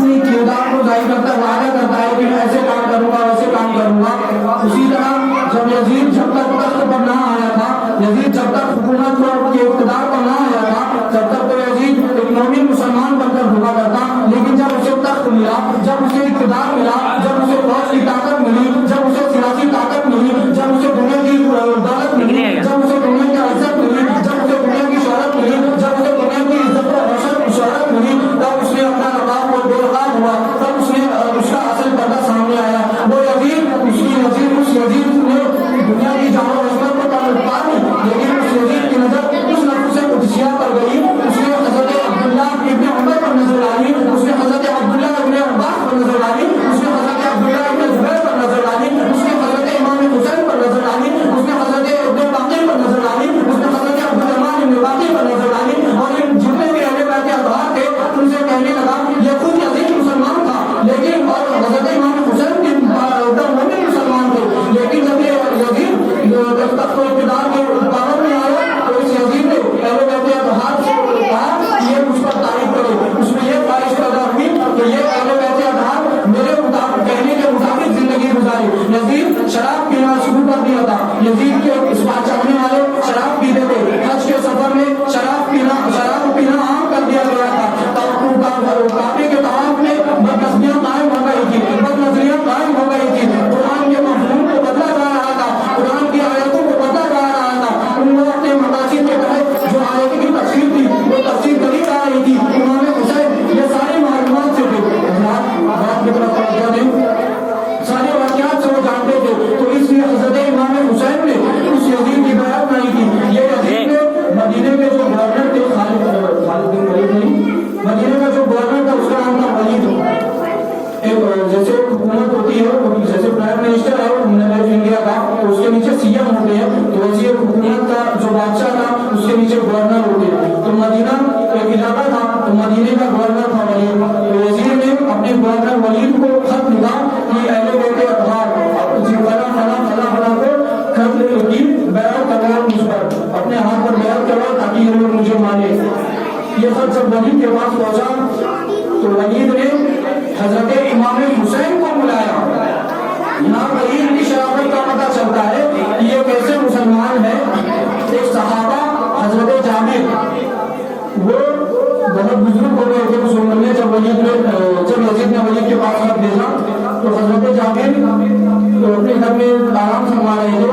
اپنی کردار کو ظاہر کرتا ہے، وعدہ کرتا ہے کہ میں ایسے کام کروں گا ویسے کام کروں گا۔ اسی طرح جب یزید جب تک تخت پر نہ آیا تھا، یزید جب تک حکومت کے اقتدار پر نہ آیا تھا، جب تک تو یزید ایک مومن مسلمان بن کر ہوا کرتا، لیکن جب اسے تخت ملا، جب اسے اقتدار ملا، جب اسے فوج کی طاقت ملی، جب اسے سیاسی طاقت ملی، جب اسے دنیا کی دولت ملی، جب اسے دنیا کی عزت ملی، جب اسے دنیا کی شہرت ملی، جب اسے دنیا کی عزت و شہرت ملی، تب اس نے اپنا نقاب کو بے نقاب ہوا، تب اس کا اصل پردہ سامنے آیا۔ وہ یزید، اس یزید نے دنیا کی جان و عظمت کو پا لی، لیکن اس یزید کی نظر اس نفس قدسیہ پر گئی، اس نے حضرت عبداللہ ابن عمر پر نظر ڈالی، اس نے حضرت عبداللہ ابن عباس پر نظر ڈالی، اس نے حضرت عبداللہ ابن زبیر پر نظر ڈالی، اس نے حضرت امام حسین پر نظر ڈالی، اس نے حضرت ابن باقر پر نظر ڈالی، اس نے حضرت عبدالرحمن ابن باقر پر نظر ڈالی، اور ان جتنے بھی اہل بیت اطہار تھے ان سے کہنے لگا یہ خود یزید مسلمان تھا، لیکن اور حضرت امام حسین بھی مومن مسلمان تھے، لیکن جب یہ یزید تخت و اقتدار کے پاور میں آیا تو اس یزید نے اہل بیت اطہار سے کہا کہ یہ مجھ پر تعریف کرے، اس میں یہ خواہش پیدا ہوئی کہ یہ اہل بیت اطہار میرے کہنے کے مطابق زندگی گزاری۔ یزید شراب پینا شروع کر دیا تھا، یزید کے اس بات چاہنے والے شراب پیتے تھے، حج کے سفر میں شراب پینا عام کر دیا گیا تھا، کعبے کے طواف میں بدنظریاں قائم ہو گئی تھی، بدنظریاں قائم ہو گئی تھی، قرآن کے مفہوم کو بدلا جا رہا تھا، قرآن کی آیتوں کو بدلا جا رہا تھا، ان لوگوں اپنے مقاصد کے تحت جو آیت کی تفسیر تھی وہ تفسیر کری جا رہی تھی، امام حسین یہ ساری معلومات سے تھے، بات کی طرف توجہ دیں، سارے واقعات سے وہ جانتے تھے، تو اس لیے حضرت امام حسین نے اس یزید کی بیعت نہیں کی۔ یہ یزید نے مدینے کے جو گورنر تھے، خالد بن ولید نہیں، مدینے کا جو گورنر تھا اس کا نام تھا ولید۔ ایک جیسے حکومت ہوتی ہے، جیسے پرائم منسٹر ہے انڈیا کا، تو اس کے نیچے سی ایم ہوتے ہیں، تو ویسے حکومت کا جو بادشاہ تھا اس کے نیچے گورنر ہوتے ہیں، تو مدینہ ایک علاقہ تھا، تو مدینے کا گورنر تھا ولید، تو وزیر نے اپنے گورنر ولید کو خط لکھا کہ اہل بیت اطہار فلاں کو خط لکھی بیعت کرواؤ مجھ پر، اپنے ہاتھ پر بیعت کرواؤ تاکہ یہ لوگ مجھے مانے۔ یہ خط جب ولید کے پاس پہنچا تو ولید نے حضرت امام حسین کو بلایا۔ یہاں ولید کی شرافت کا پتہ چلتا ہے کہ یہ کیسے مسلمان ہے۔ ایک صحابہ حضرت جابر، وہ بہت بزرگ ہو گئے تھے اس عمر میں، جب یزید نے ولید کے پاس خط بھیجا تو حضرت جابر تو اپنے گھر میں آرام فرما رہے تھے،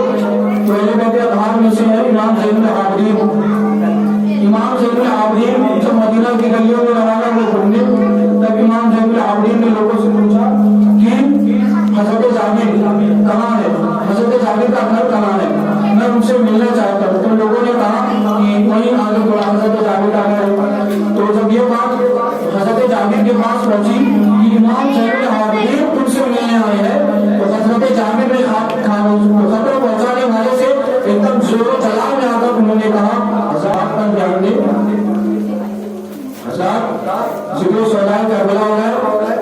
تو اہل بیت اطہار میں سے ہے امام زین العابدین۔ امام زین العابدین جب مدینہ کی گلیوں میں روانہ ہوئے گھومنے، تب امام زین العابدین نے لوگوں سے پوچھا کہ حضرت جابر کہاں ہے، حضرت جابر کا گھر کہاں ہے، میں ان سے ملنا چاہتا ہوں۔ تو لوگوں نے کہا کہ وہیں آگے تھوڑا حضرت جابر کا گھر ہے۔ تو جب یہ بات حضرت جابر کے پاس پہنچی کہ امام زین العابدین تم سے ملنے آئے ہیں، تو حضرت جابر نے خبر پہنچانے والے سے ایک دم زور و جلال میں آ کر انہوں نے کہا حضرات کا دھیان دیں، حضرات ذکر و سولائے کربلا ہو رہا ہے،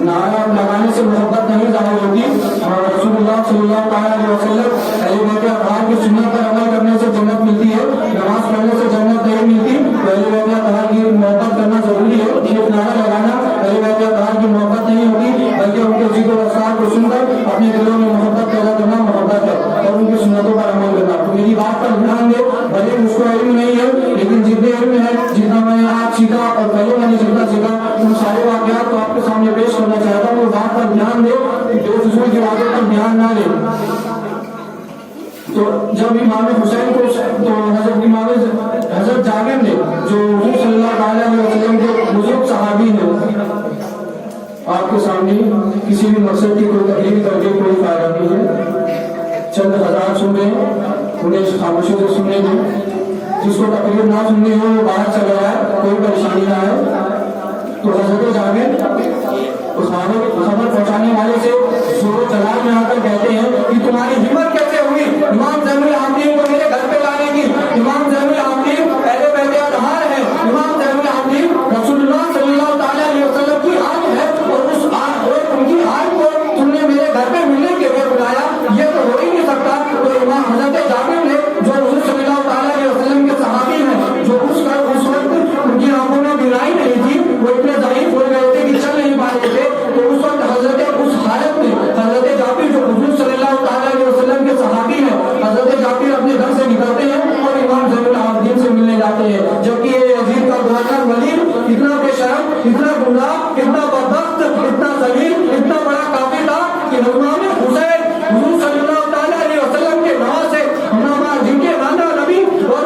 نعرہ لگانے سے محبت نہیں ظاہر ہوتی، اور رسول اللہ صلی اللہ علیہ وسلم اہل بیت اطہار کی سنت پر عمل کرنے سے جنت ملتی ہے، نماز پڑھنے سے جنت نہیں ملتی، تو اہل بیت اطہار کی محبت کرنا ضروری ہے۔ صرف نعرہ لگانا اہل بیت اطہار کی محبت نہیں ہوتی، بلکہ ان کے ذکر و اذکار کو سن کر اپنے دلوں میں محبت پیدا کرنا محبت ہے، اور ان کی سنتوں پر عمل کرنا۔ تو میری بات پر دھیان دے، بھلے مجھ کو علم نہیں ہے، لیکن جتنے علم ہے، جتنا میں نے آج سیکھا اور پہلے میں نے جتنا سیکھا، ان سارے واقعات کو آپ کے سامنے پیش کرنا چاہتا ہوں۔ بات پر دھیان دے، بے فضول کی باتوں پر دھیان نہ دے۔ تو جب امام حسین کو تو حضرت جابر نے جو حضور صلی اللہ علیہ وسلم کے بزرگ صحابی ہیں، آپ کے سامنے کسی بھی مقصد کی کوئی تقریر کر کے کوئی فائدہ نہیں ہے۔ چند حضرات سن رہے ہیں، انہیں خاموشی سے سننے دیں، جس کو تقریر نہ سننی ہو وہ باہر چلا جائے، کوئی پریشانی نہ ہے۔ تو حضرت جابر اس خبر پہنچانے والے سے زور و جلال میں آ کر کہتے ہیں کہ تمہاری ہمت کیسے ہوئی امام زین العابدین کو میرے گھر پہ لانے کی؟ امام زین العابدین اہل بیت اطہار ہے، امام زین العابدین رسول اللہ صلی اللہ علیہ وسلم کی آل ہے، اور اس ان کی آل کو تم نے میرے گھر پہ ملنے کے لیے بلایا، یہ تو ہو ہی نہیں سکتا۔ تو امام حضرت جابر نے جو حضور صلی اللہ علیہ وسلم کے صحابی ہیں، جو اس وقت ان کی آنکھوں میں بینائی نہیں تھی، وہ اتنے ضعیف ہو گئے تھے کہ چل نہیں اتنا بے شرم، اتنا گمراہ، اتنا بدبخت، اتنا ذلیل، اتنا بڑا کافر تھا کہ امام حسین حضور صلی اللہ تعالیٰ علیہ وسلم کے نواسے، جن کے نانا نبی اور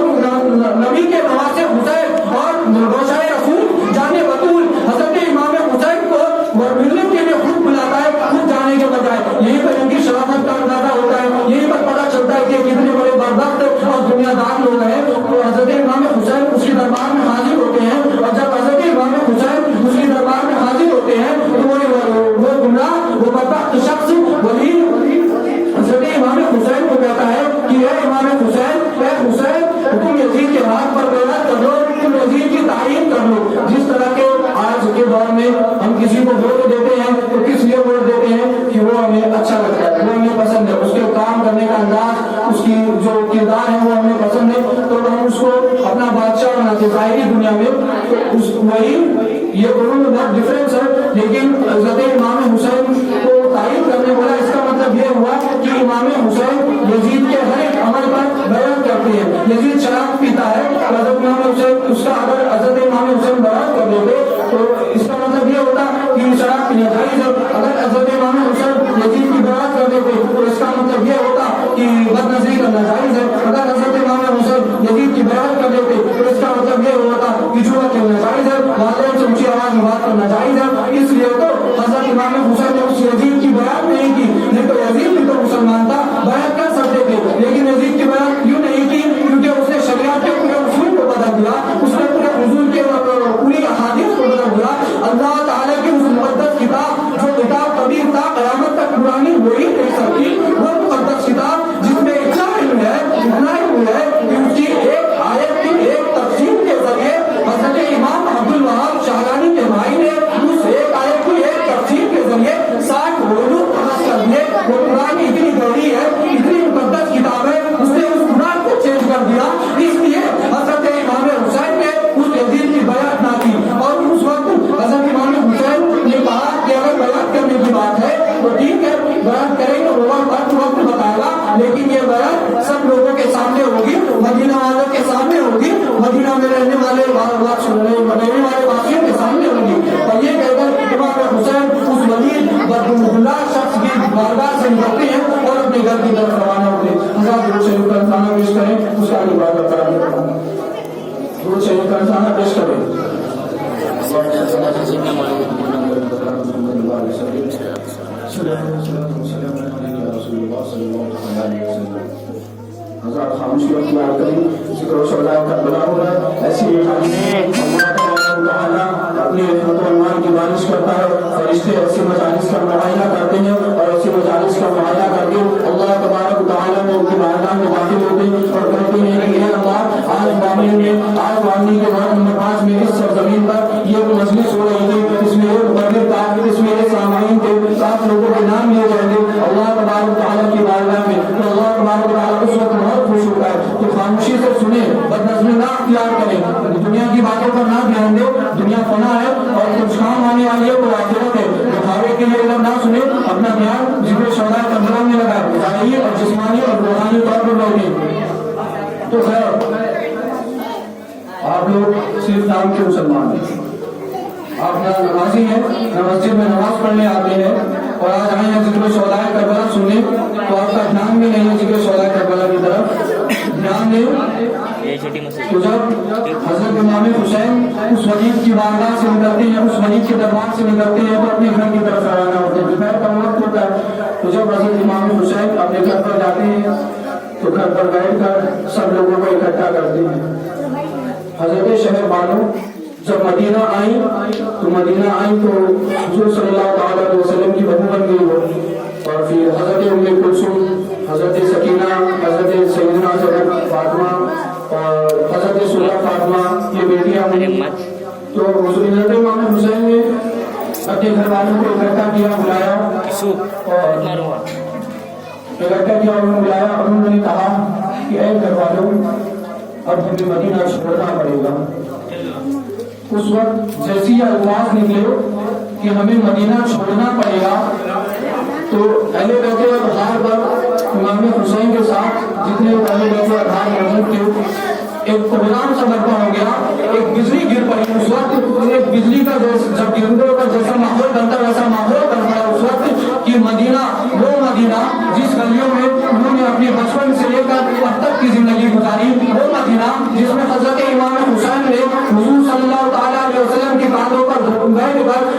نبی کے نواسے حسین اور روشائے رسول جانے بطول حضرت امام حسین کو ملنے کے لیے خود بلاتا ہے، خود جانے کے بجائے۔ یہیں پر ان کی شرافت کا اندازہ ہوتا ہے، یہیں پر پتہ چلتا ہے کہ کتنے بڑے بدبخت اور دنیا دار لوگ ہیں۔ تو حضرت امام حسین اس کے دربار میں حاضر ہوتے ہیں، اور جب حضرت امام حسین اس کے دربار میں حاضر ہوتے ہیں تو وہ گمراہ، وہ بدبخت شخص ولی حضرت امام حسین کو کہتا ہے کہ اے امام حسین، اے حسین، تم یزید کے ہاتھ پر بیعت کر لو، تم یزید کی تعین کر لو۔ جس طرح کے آج کے دور میں ہم کسی کو ووٹ دیتے ہیں تو کس لیے ووٹ دیتے ہیں کہ وہ ہمیں اچھا لگتا ہے، وہ ہمیں پسند ہے، اس کے کام کرنے کا انداز، اس کی جو کردار ہے وہ ہمیں پسند ہے، تو ہم اس کو اپنا بادشاہ بناتے ہیں ظاہری دنیا میں۔ تو وہی یہ دونوں میں بہت ڈفرینس ہے، لیکن حضرت امام حسین کو تعین کرنے والا اس کا مطلب یہ ہوا کہ امام حسین یزید کے ہر ایک عمل پر بیعت کرتے ہیں۔ یزید شراب پیتا ہے، حضرت امام حسین اس کا اگر حضرت امام حسین بیعت کر دیتے تو اس کا مطلب یہ ہوتا کہ شراب پینا جائز ہے۔ اگر حضرت امام حسین یزید کی بیعت کر دیتے تو اس کا مطلب یہ ہوتا کہ بد نظری کرنا جائز ہے۔ اگر حضرت امام حسین یزید کی بیعت کر دیتے تو اس کا مطلب یہ ہوتا کہ جوا کھیلنا جائز ہے، والدین سے اونچی آواز میں بات کرنا جائز ہے۔ اس لیے تو حضرت امام حسین نے اس یزید کی بیعت نہیں کی، نہیں تو یزید بھی تو مسلمان تھا، بیعت کر سکتے تھے، لیکن یزید کی بیعت کیوں نہیں کی؟ کیونکہ اس نے شریعت کے پورے اصول کو بدل دیا، اس نے پورے حضور کے پوری احادیث کو بدل دیا۔ اللہ تعالیٰ کی اس مقدس کتاب جو کتاب قدیم تا قیامت تک پرانی وہی نہیں سکتی، وہ مقدس کتاب جس میں اتنا علم ہے کہ اس کی ایک آیت کی ایک تفسیر کے ذریعے حضرت امام عبد الوہاب شاہرانی کے بھائی نے اس ایک آیت کی ایک تفسیر کے ذریعے 60 علوم پاس کر دیے۔ وہ قرآن اتنی گہری ہے، اتنی مقدس کتاب ہے، اس نے اس قرآن کو چینج کر دیا۔ اس لیے حضرت امام حسین نے اس یزید کی بیعت نہ کی، اور اس وقت حضرت امام حسین نے کہا کہ اگر بیعت کرنے کی بات ہے تو ٹھیک ہے، بیعت کریں گے، وہ وقت بتائے گا، لیکن یہ بیعت سب لوگوں کے سامنے ہوگی، مدینہ والوں کے سامنے ہوگی، مدینہ میں رہنے والے واسیوں کے سامنے ہوگی۔ اور یہ کہہ کر امام حسین اس ولی بدگمراہ شخص کی بارگاہ سے نکلتے ہیں اور اپنے گھر کی طرف روانہ ہوتے ہیں۔ حضرات درود شریف کا کھانا پیش کریں، اس کا عبادت کریں، درود شریف کا کھانا پیش کریں۔ حضرات خاموشی اختیار کریں، ذکر و شہداء کربلا ہو رہا ہے۔ ایسی ایک اللہ تعالیٰ اپنی رحمت و ایمان کی بارش کرتا ہے، فرشتے ایسی مجالس کا معائنہ کرتے ہیں، اور ایسی مجالس کا معائنہ کر کے اللہ تبارک و تعالیٰ میں ان کی بارگاہ میں داخل ہوتے ہیں اور کہتے ہیں کہ اے اللہ، آج وامی کے بعد نمبر 5 میں اس سرزمین پر یہ مجلس ہو رہی تھی، اس میں ایک مغرب تھا، اس میں ایک سامعین تھے، 7 لوگوں کے نام لیے جائیں گے اللہ تبارک و تعالیٰ کی بارگاہ میں، تو اللہ تبارک و تعالیٰ اس وقت بہت خوش ہوتا ہے۔ تو خاموشی سے سنیں، بدنظمی نہ اختیار کریں، دنیا کی باتوں پر نہ دھیان دیں، دنیا فنا ہے اور کچھ کام آنے والی ہے تو آخرت ہے۔ دکھاوے کے لیے اگر نہ سنیں، اپنا دھیان ذکر شہداء کربلا میں لگائیں، ظاہری اور جسمانی اور روحانی طور پر لوگیں۔ تو خیر، آپ لوگ صرف نام کے مسلمان ہیں، آپ نمازی ہیں، مسجد میں نماز پڑھنے آتے ہیں اور آج آئے ہیں ذکر شہداء کربلا سننے، تو آپ کا دھیان بھی نہیں ہے ذکر شہداء کربلا کی طرف، دھیان دیں۔ تو جب حضرت امام حسین اس ولید کی بارگاہ سے نکلتے ہیں، اس ولید کے دربار سے نکلتے ہیں تو اپنے گھر کی طرف روانہ ہوتے ہیں، دوپہر کا وقت ہوتا ہے۔ تو جب حضرت امام حسین اپنے گھر پر جاتے ہیں تو گھر پر بیٹھ کر سب لوگوں کو اکٹھا کرتے ہیں۔ حضرت شہر بانو جب مدینہ آئیں تو حضور صلی اللہ علیہ وسلم کی بہو بن گئی وہ، اور پھر حضرت ام کلثوم، حضرت سکینہ، حضرت سیدنا حضرت فاطمہ اور حضرت سورہ فاطمہ یہ بیٹیاں ہوئی۔ تو حضرت امام حسین نے اپنے گھر والوں کو اکٹھا کیا، بلایا اور بلایا، اور انہوں نے کہا کہ اے گھر والوں، اب ہمیں مدینہ چھوڑنا پڑے گا۔ اس وقت جیسی یہ الفاظ نکلے کہ ہمیں مدینہ چھوڑنا پڑے گا، تو اہل بیت اطہار پر امام حسین کے ساتھ جتنے اہل بیت اطہار موجود تھے، ایک طغیان سا برپا ہو گیا، ایک بجلی گر پڑی۔ اس وقت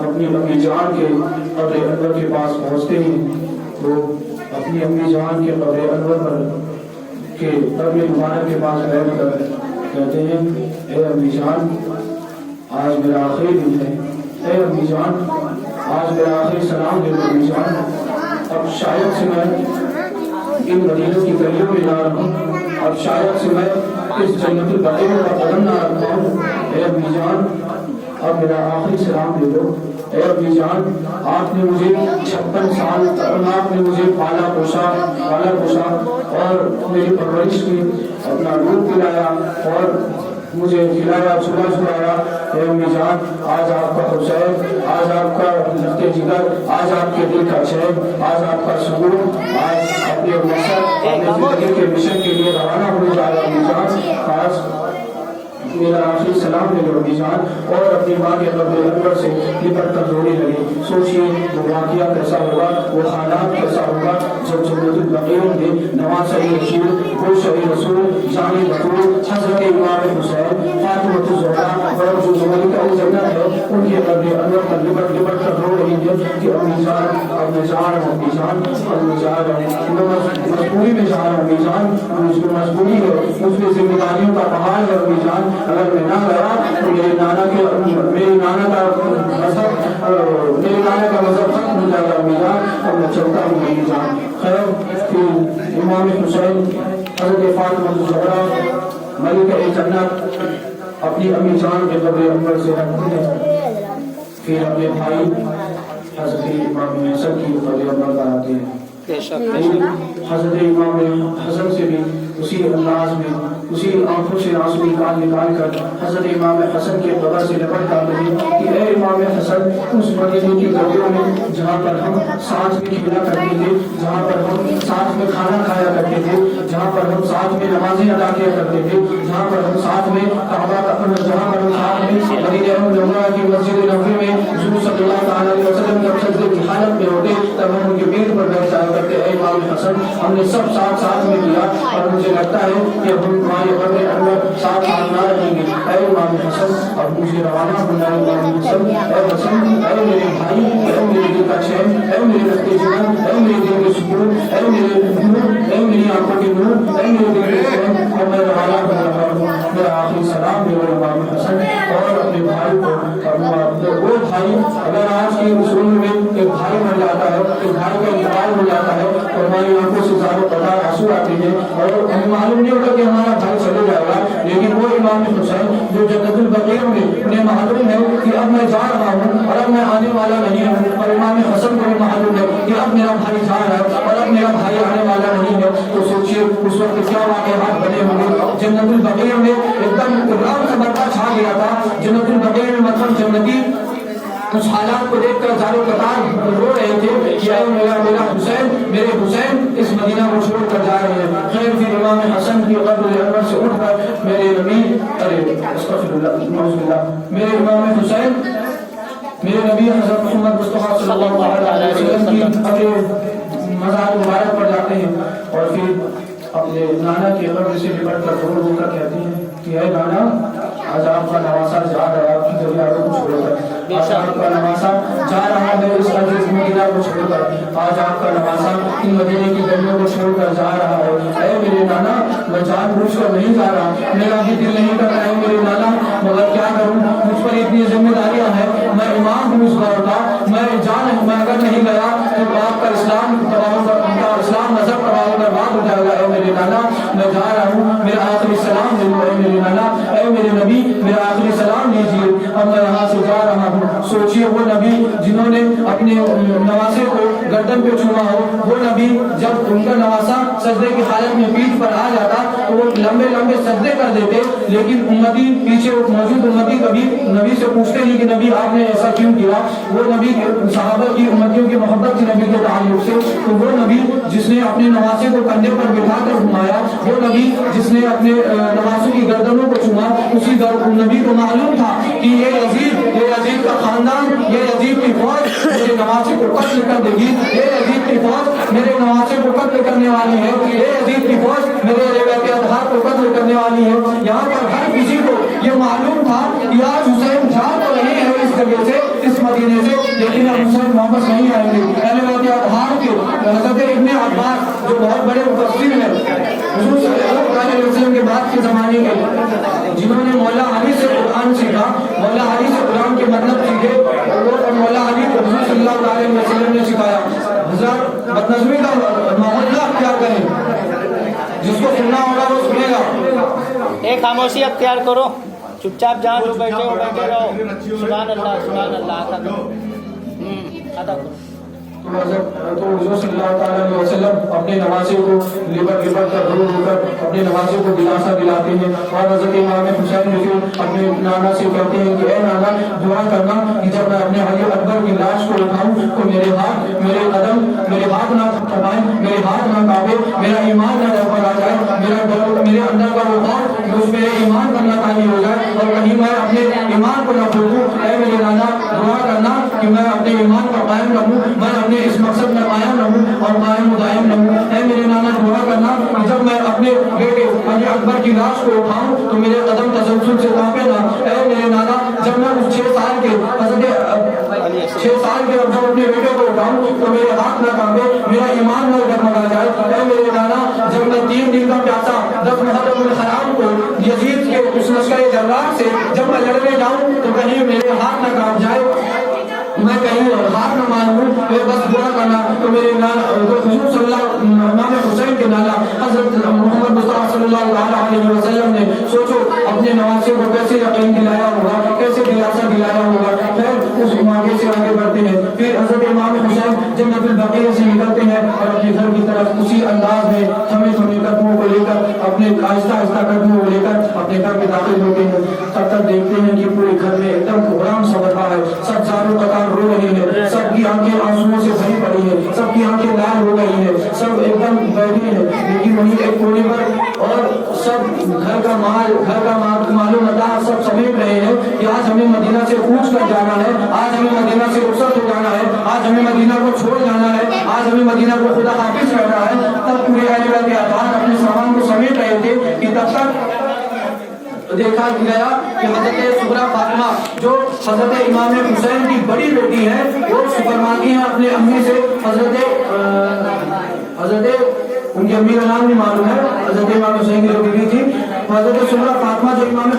اپنی امی جان کے قبر انور کے پاس پہنچتے ہیں تو اپنی امی جان کے قبر انور پر کے قبر مبارک کے پاس بیٹھ کر کہتے ہیں اے امی جان آج میرا آخری دن ہے، اے امی جان آج میرا آخری سلام دے دو امی جان، اب شاید سے میں ان مدینہ کی گلیوں میں نہ رہوں، اب شاید سے میں اس جنت البقیع کا قدم نہ رکھتا ہوں، اے امی جان اب میرا آخری سلام دے دو، اے امی جان آپ نے مجھے 56 سال آپ نے مجھے پالا پوشا اور میری پرورش کی، اپنا دودھ پلایا اور مجھے کھلایا چھلایا، اے امی جان آج آپ کا حسین، آج آپ کا لفظ جگر، آج آپ کے دل کا چین، آج آپ کا سکون، آج اپنے مقصد اپنے زندگی کے مشن کے لیے روانہ ہونے جا رہا امی جان، آج میرا آخری سلام دے دو امی جان، اور اپنی ماں کے قبر انور سے لپٹ کر رونے لگے۔ سوچئے وہ واقعہ کیسا ہوگا، وہ حالات کیسا ہوگا جب جنت البقیع میں نواسۂ رسول، گوشۂ رسول، جان بطول حضرت امام حسین، فاطمۃ الزہرا اور جو ملکہ الجنت ہے ان کے قبر انور پر لپٹ کر رو رہی ہے کہ امی جان اب میں جا رہا ہوں امی جان، اب میں جا رہا ہوں، میں مجبوری میں جا رہا ہوں امی جان، مجھ کو مجبوری ہے، مجھ پہ ذمہ داریوں کا پہاڑ ہے امی جان، اگر میں نہ گیا تو میرے نانا کا مذہب ختم ہو جائے گا امی جان، اور میں چلتا ہوں امی جان۔ خیر پھر امام حسین حضرت فاطمہ الزہرا ملکہ جنت اپنی امی جان کے قبر انور سے ہٹتے ہیں، پھر اپنے بھائی حضرت امام حسن کی قبر انور پر آتے ہیں۔ حضرت امام حسن سے بھی اسی انداز میں اسی آنکھوں سے آنسو نکال کر حضرت امام حسن کے قبر سے لپٹ کر رہے کہ اے امام حسن اس مدینے کی گلیوں میں جہاں پر ہم ساتھ میں کھیلا کرتے تھے، جہاں پر ہم ساتھ میں کھانا کھایا کرتے تھے، جہاں پر ہم ساتھ میں نمازیں ادا کیا کرتے تھے، جہاں پر ہم ساتھ میں جہاں پر ہم ساتھ میں مدینہ منورہ کی مسجد نبوی میں حضور صلی اللہ تعالیٰ علیہ وسلم جب سجدے کی حالت میں ہوتے تب ہم ان کے پیٹ پر بیٹھ جایا کرتے۔ اے امام حسن ہم نے سب ساتھ میں کیا اور مجھے لگتا ہے کہ ہم تمہارے قبر انور ساتھ نہ رہیں گے۔ اے امام حسن اب مجھے روانہ ہونا ہے امام حسن، اے حسن اے میرے بھائی، اے میرے دل کا چین، اے میرے رخت جگر، اے میرے دل کے سکون، اے میرے نور، اے میری آنکھوں کے نور، اے میرے دل کے چین، اور میں روانہ ہو رہا ہوں۔ میرا آخری سلام دے رہا امام حسن اور اپنے بھائی کو، وہ بھائی اگر آج کے رسول میں ایک بھائی مر جاتا ہے، ایک بھائی کا انتقال ہو جاتا ہے تو ہماری آنکھوں سے زیادہ قطار آنسو آتے ہیں اور ہمیں معلوم نہیں ہوتا کہ ہمارا بھائی چلے جائے گا، لیکن وہ امام حسین جو جنت البقیع میں انہیں معلوم ہے کہ اب میں جا رہا ہوں اور اب میں آنے والا نہیں ہوں، اور امام حسن کو بھی معلوم ہے کہ اب میرا بھائی جا رہا ہے اور اب میرا بھائی آنے والا نہیں ہے، تو سوچئے اس وقت کیا واقعات بنے ہوں گے۔ جنت البقیع میں ایک دم اقرام کا برقع چھا گیا تھا، جنت البقیع میں مطلب جنتی اس حالات کو دیکھ کر زارو قطار رو رہے تھے کہ اے میرا حسین، میرے حسین اس مدینہ کو چھوڑ کر جا رہے ہیں۔ خیر پھر امام حسن کی قبر انور سے اٹھ کر میرے نبی میرے امام حسین میرے نبی حضرت محمد مصطفیٰ صلی اللہ علیہ وسلم کی اپنے مزار مبارک پر جاتے ہیں اور پھر اپنے نانا کی قبر سے لپٹ کر رو کر کہتے ہیں کہ اے نانا آج آپ کا نواسا جا رہا ہے آپ کی گلیوں کو چھوڑ کر، آج آپ کا نواسا جا رہا ہے اس عزیز مدینہ کو چھوڑ کر، آج آپ کا نواسا ان مدینے کی گلیوں کو چھوڑ کر جا رہا ہے۔ اے میرے نانا میں جان بوجھ کر نہیں جا رہا، میرا بھی دل نہیں کر رہا ہے میرے نانا، مگر کیا کروں مجھ پر اتنی ذمہ داریاں ہیں، میں امام ہوں اس بار کا، میں اگر نہیں گیا تو آپ کا اسلام مذہب تباہ و برباد ہو جائے گا۔ اے میرے نانا میں جا رہا ہوں، میرا آخری سلام دے دو اے میرے نانا، اے میرے نبی میرا آخری سلام دیجیے، اب میں یہاں سے جا رہا ہوں۔ سوچئے وہ نبی جنہوں نے اپنے نواسے کو گردن پہ چھوما ہو، وہ نبی جب ان کا نواسا سجدے کی حالت میں پیٹھ پر آ جاتا تو وہ لمبے لمبے سجدے کر دیتے، لیکن امتی پیچھے موجود امتی کبھی نبی سے پوچھتے نہیں کہ نبی آپ نے ایسا کیوں کیا۔ وہ نبی صحابہ کی امتیوں کی محبت کی نبی کے تعلق سے، تو وہ نبی جس نے اپنے نواسے کو کندھے پر بٹھا کر گھمایا، وہ نبی جس نے اپنے نواسوں کی گردنوں کو چوما، اسی نبی کو معلوم تھا کہ یہ یزید کا خاندان، یہ یزید کی فوج میرے نواسے کو قتل کر دے گی، یہ یزید کی فوج میرے نواسے کو قتل کرنے والی ہے، یہ یزید کی فوج میرے ریبت اطہار کو قتل کرنے والی ہے۔ یہاں پر ہر کسی کو یہ معلوم تھا کہ آج حسین جا تو رہے ہیں اس جگہ سے، اس مدینے سے، لیکن اب حسین واپس نہیں آئیں گے۔ اہل بیت اطہار کے حضرت ابن عباس جو بہت بڑے مفسر ہیں حضور صلی اللہ علیہ وسلم کے بعد کے زمانے کے، جنہوں نے مولا علی سے قرآن سیکھا، مولا علی سے قرآن کے مطلب سیکھے، اور مولا علی کو حضور صلی اللہ علیہ وسلم نے سکھایا۔ حضرت بدنظمی کا ماحول نہ اختیار کریں، جس کو سننا ہوگا وہ سنے گا۔ ایک خاموشی اختیار کرو، چپ چاپ جہاں جو بیٹھے ہو بیٹھے رہو۔ سبحان اللہ سبحان اللہ۔ آتا کرو۔ تو حضور صلی اللہ علیہ وسلم اپنے نوازے کو لپٹ لپٹ کر رو رو کر اپنے نوازے کو دلاسا دلاتے ہیں، اور حضرت امام حسین جو اپنے نانا سے کہتے ہیں کہ اے نانا دعا کرنا کہ جب میں اپنے علی اکبر کی لاش کو اٹھاؤں تو میرے ہاتھ میرے قدم میرے ہاتھ نہ تھکائیں، میرے ہاتھ نہ کانپے، میرا ایمان نہ ڈر پر آ جائے، میرے اندر کا وہ خوف اس میرے ایمان پر نہ تانی ہو جائے اور کہیں میں اپنے ایمان کو نہ پھوٹوں۔ اے میرے نانا دعا کرنا کہ میں اپنے ایمان پر قائم رہوں، میں اپنے اس مقصد میں قائم رہوں اور قائم دائم رہوں۔ اے میرے نانا دعا کرنا کہ جب میں اپنے بیٹے علی اکبر کی لاش کو اٹھاؤں تو میرے قدم تسلسل سے کانپے نہ۔ اے میرے نانا جب میں اس 6 سال کے اب جب اپنے بیٹے کو اٹھاؤں تو میرے ہاتھ نہ کانپے، میرا ایمان نہ ڈگمگا جائے۔ اے میرے نانا جب میں 3 دن کا پیاسا 10 محرم الحرام کو یزید کے اس لشکر جرار سے جب میں لڑنے جاؤں تو کہیں میرے ہاتھ نہ کانپ جائے، میں کہیں ہاتھ نہ مانوں، میں بس دعا کرنا تو میرے نانا حضور صلی اللہ امام حسین کے نانا حضرت محمد مصطفیٰ صلی اللہ علیہ وسلم نے سوچو اپنے نواسے کو کیسے یقین دلایا ہوگا، کیسے دلاسا دلایا ہوگا۔ پھر اس آگے سے آگے بڑھتے ہیں، پھر حضرت امام حسین جنت البقیع سے نکلتے ہیں اور اپنے گھر کی طرف اسی انداز میں تھمے تھمے قدموں کو لے کر اپنے آہستہ آہستہ قدموں کو لے کر اپنے گھر میں داخل ہوتے ہیں۔ تب تک دیکھتے ہیں کہ پورے گھر میں ایک دم کہرام سا بڑھ رہا ہے، سب زاروں قطار رو رہے ہیں، سب کی آنکھیں آنسوؤں سے بھری پڑی ہیں، سب کی آنکھیں لال ہو گئی ہیں، سب ایک دم بیٹھے ہیں، لیکن وہیں ایک کونے پر اور سب گھر کا مال و متاع سب سمیٹ رہے ہیں کہ آج ہمیں مدینہ سے کوچ کر جانا ہے، آج ہمیں مدینہ سے رخصت ہو جانا ہے، آج ہمیں مدینہ کو چھوڑ جانا ہے، آج ہمیں مدینہ کو خدا حافظ کہنا ہے۔ تب پورے اہل بیت اطہار اپنے سامان کو سمیٹ رہے تھے کہ تب تک دیکھا گیا کہ حضرت صغرا فاطمہ جو حضرت امام حسین کی بڑی بیٹی ہے وہ فرماتی ہیں اپنے امی سے، حضرت ان کی امی کا نام نہیں معلوم ہے، حضرت امام حسین کی جو بیوی تھی حضرت صغرا فاطمہ جو امام